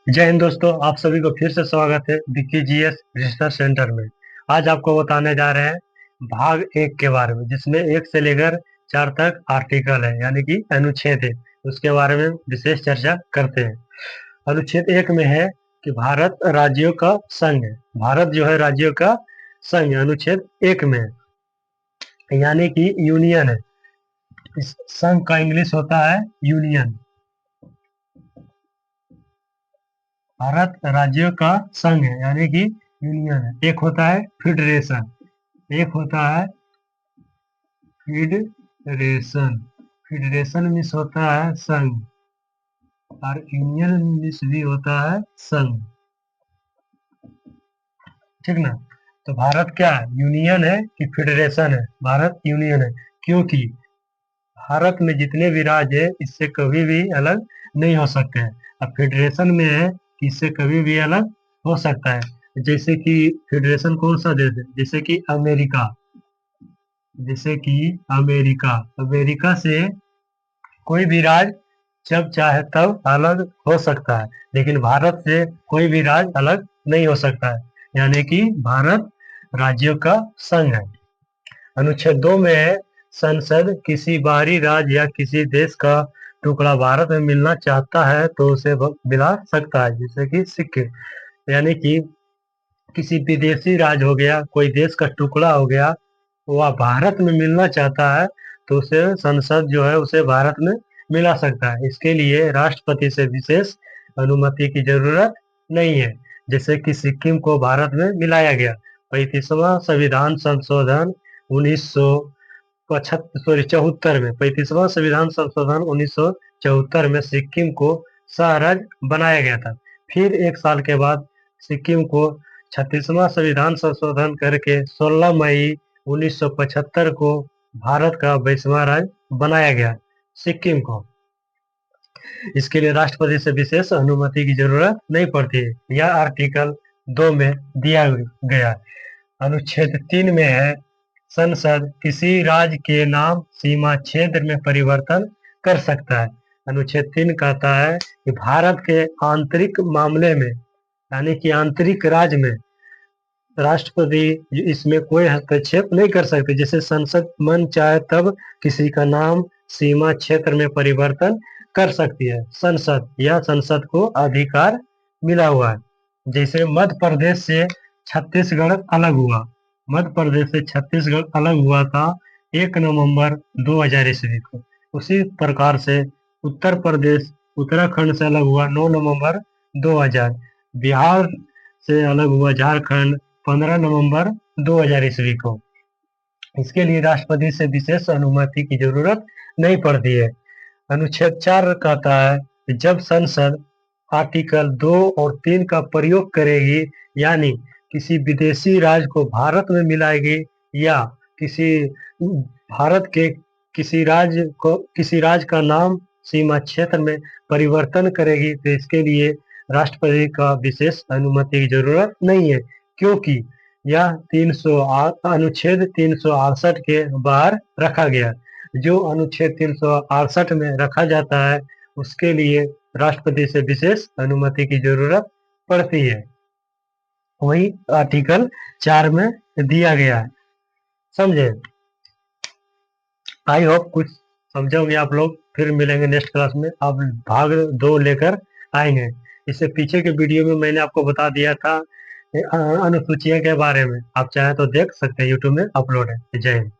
जय हिंद दोस्तों, आप सभी को फिर से स्वागत है विक्की जीएस रिसर्च सेंटर में। आज आपको बताने जा रहे हैं भाग 1 के बारे में, जिसमें 1 से लेकर 4 तक आर्टिकल है, यानी कि अनुच्छेद है। उसके बारे में विशेष चर्चा करते हैं। अनुच्छेद 1 में है कि भारत राज्यों का संघ है। भारत जो है राज्यों का संघ है, अनुच्छेद 1 में है, यानी कि यूनियन है। इस संघ का इंग्लिश होता है यूनियन। भारत राज्यों का संघ है, यानी कि यूनियन है। एक होता है फेडरेशन, एक होता है फेडरेशन। फेडरेशन मीन्स होता है संघ, और यूनियन मीन्स भी होता है संघ। ठीक ना। तो भारत क्या है, यूनियन है कि फेडरेशन है? भारत यूनियन है, क्योंकि भारत में जितने भी राज्य है इससे कभी भी अलग नहीं हो सकते हैं। अब फेडरेशन में है कि इससे कभी भी अलग हो सकता है। जैसे कि फेडरेशन कौन सा देश है? जैसे कि अमेरिका। जैसे कि अमेरिका, अमेरिका से कोई भी राज्य जब चाहे तब अलग हो सकता है, लेकिन भारत से कोई भी राज्य अलग नहीं हो सकता है, यानी कि भारत राज्यों का संघ है। अनुच्छेद 2 में है, संसद किसी बाहरी राज्य या किसी देश का टुकड़ा भारत में मिलना चाहता है तो उसे मिला सकता है। जैसे कि सिक्किम, यानी कि किसी विदेशी राज्य हो गया, कोई देश का टुकड़ा हो गया, वह भारत में मिलना चाहता है तो उसे संसद जो है उसे भारत में मिला सकता है। इसके लिए राष्ट्रपति से विशेष अनुमति की जरूरत नहीं है। जैसे कि सिक्किम को भारत में मिलाया गया। 35वां संविधान संशोधन 1974 में, 35वां संविधान संशोधन 1974 में सिक्किम को सह राज्य बनाया गया था। फिर 1 साल के बाद सिक्किम को 36वां संविधान संशोधन करके 16 मई 1975 को भारत का 22वां राज्य बनाया गया सिक्किम को। इसके लिए राष्ट्रपति से विशेष अनुमति की जरूरत नहीं पड़ती है। यह आर्टिकल 2 में दिया गया। अनुच्छेद 3 में है, संसद किसी राज्य के नाम सीमा क्षेत्र में परिवर्तन कर सकता है। अनुच्छेद 3 कहता है कि भारत के आंतरिक मामले में, यानी कि आंतरिक राज्य में, राष्ट्रपति इसमें कोई हस्तक्षेप नहीं कर सकते। जैसे संसद मन चाहे तब किसी का नाम सीमा क्षेत्र में परिवर्तन कर सकती है संसद, या संसद को अधिकार मिला हुआ है। जैसे मध्य प्रदेश से छत्तीसगढ़ अलग हुआ, मध्य प्रदेश से छत्तीसगढ़ अलग हुआ था 1 नवंबर 2000 ईस्वी को। उसी प्रकार से उत्तर प्रदेश उत्तराखंड से अलग हुआ 9 नवंबर 2000। बिहार से अलग हुआ झारखंड 15 नवंबर 2000 ईस्वी को। इसके लिए राष्ट्रपति से विशेष अनुमति की जरूरत नहीं पड़ती है। अनुच्छेद 4 कहता है कि जब संसद आर्टिकल 2 और 3 का प्रयोग करेगी, यानी किसी विदेशी राज्य को भारत में मिलाएगी या किसी भारत के किसी राज्य का नाम सीमा क्षेत्र में परिवर्तन करेगी, तो इसके लिए राष्ट्रपति का विशेष अनुमति की जरूरत नहीं है, क्योंकि यह अनुच्छेद 368 के बाहर रखा गया। जो अनुच्छेद 368 में रखा जाता है उसके लिए राष्ट्रपति से विशेष अनुमति की जरूरत पड़ती है। वही आर्टिकल 4 में दिया गया है। समझे? आई होप कुछ समझोगे आप लोग। फिर मिलेंगे नेक्स्ट क्लास में। अब भाग 2 लेकर आएंगे। इससे पीछे के वीडियो में मैंने आपको बता दिया था अनुसूचियों के बारे में। आप चाहे तो देख सकते हैं, यूट्यूब में अपलोड है। जय हिंद।